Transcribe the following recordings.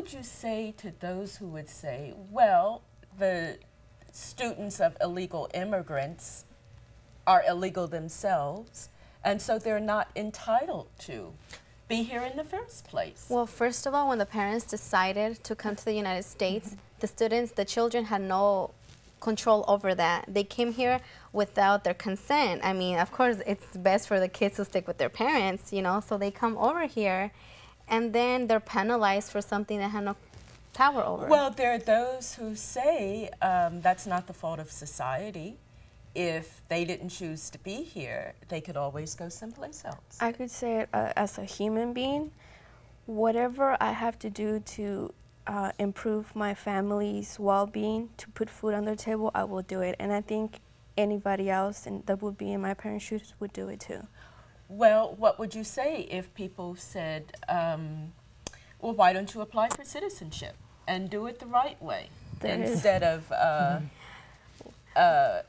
would you say to those who would say, well, the students of illegal immigrants are illegal themselves, and so they're not entitled to be here in the first place? Well, first of all, when the parents decided to come to the United States, the children had no control over that. They came here without their consent. I mean, of course, it's best for the kids to stick with their parents, you know, so they come over here, and then they're penalized for something they have no power over. Well, there are those who say that's not the fault of society. If they didn't choose to be here, they could always go someplace else. I could say it as a human being, whatever I have to do to improve my family's well-being, to put food on their table, I will do it. And I think anybody else that would be in my parents' shoes would do it too. Well, what would you say if people said, well, why don't you apply for citizenship and do it the right way instead of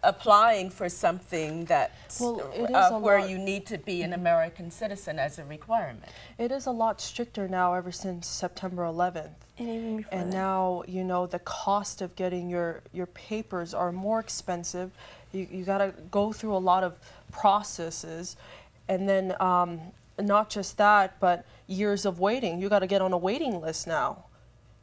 applying for something that's where you need to be an American citizen as a requirement? It is a lot stricter now ever since September 11th. And even before and that. now, you know, the cost of getting your papers are more expensive. You got to go through a lot of processes. And then not just that, but years of waiting. You got to get on a waiting list now.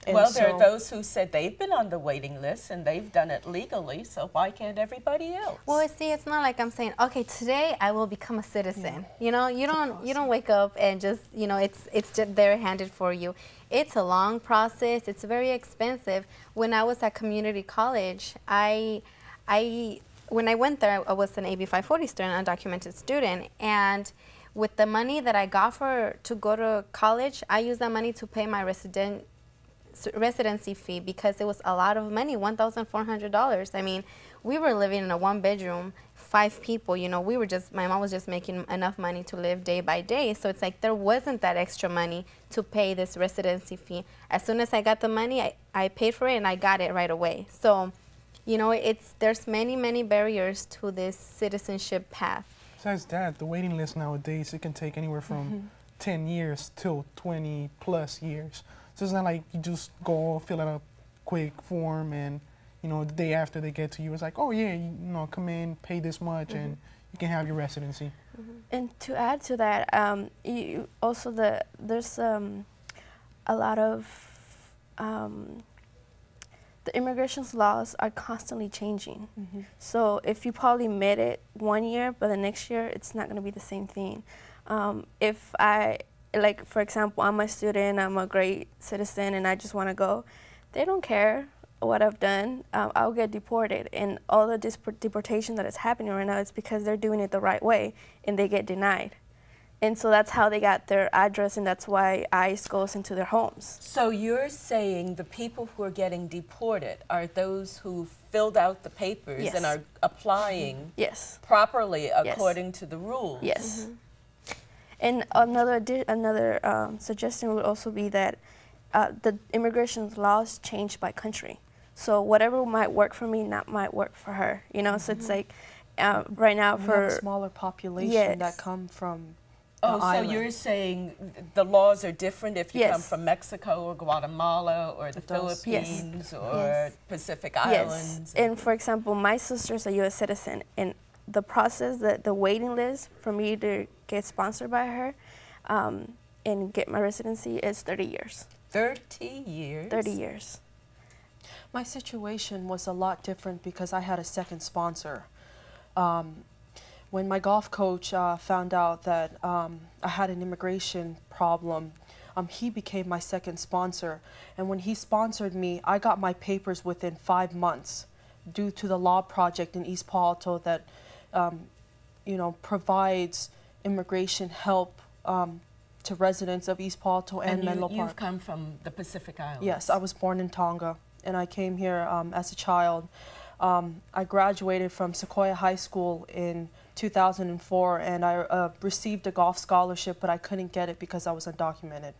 And well, there are those who said they've been on the waiting list and they've done it legally, so why can't everybody else? Well, see, it's not like I'm saying, okay, today I will become a citizen. You know, you don't wake up and just, you know, it's just there handed for you. It's a long process. It's very expensive. When I was at community college, when I went there, I was an AB 540 student, undocumented student, and with the money that I got to go to college, I used that money to pay my residency fee because it was a lot of money, $1,400. I mean, we were living in a one-bedroom, 5 people, you know, my mom was just making enough money to live day by day, so it's like there wasn't that extra money to pay this residency fee. As soon as I got the money, I paid for it and I got it right away. So, you know, there's many barriers to this citizenship path. Besides that, the waiting list nowadays, it can take anywhere from 10 years till 20 plus years. So it's not like you just go fill out a quick form and, you know, the day after they get to you, it's like, oh yeah, you know, come in, pay this much, and you can have your residency. And to add to that, there's a lot of the immigration laws are constantly changing. So if you probably made it one year, but the next year it's not going to be the same thing. Like, for example, I'm a student, I'm a great citizen, and I just want to go. They don't care what I've done. I'll get deported. And all the deportation that is happening right now is because they're doing it the right way, and they get denied. And so that's how they got their address, and that's why ICE goes into their homes. So you're saying the people who are getting deported are those who filled out the papers and are applying properly according to the rules? Yes. And another suggestion would also be that the immigration laws change by country. So whatever might work for me, not might work for her. You know, so it's like right now we have a smaller population that come from the so you're saying the laws are different if you come from Mexico or Guatemala or the Philippines or Pacific Islands? And for example, my sister's a U.S. citizen, and the process, the waiting list for me to get sponsored by her and get my residency is 30 years. 30 years? 30 years. My situation was a lot different because I had a second sponsor. When my golf coach found out that I had an immigration problem, he became my second sponsor. And when he sponsored me, I got my papers within 5 months due to the law project in East Palo Alto that you know, provides immigration help to residents of East Palo Alto and Menlo Park. You've come from the Pacific Islands? Yes, I was born in Tonga, and I came here as a child. I graduated from Sequoia High School in 2004, and I received a golf scholarship, but I couldn't get it because I was undocumented.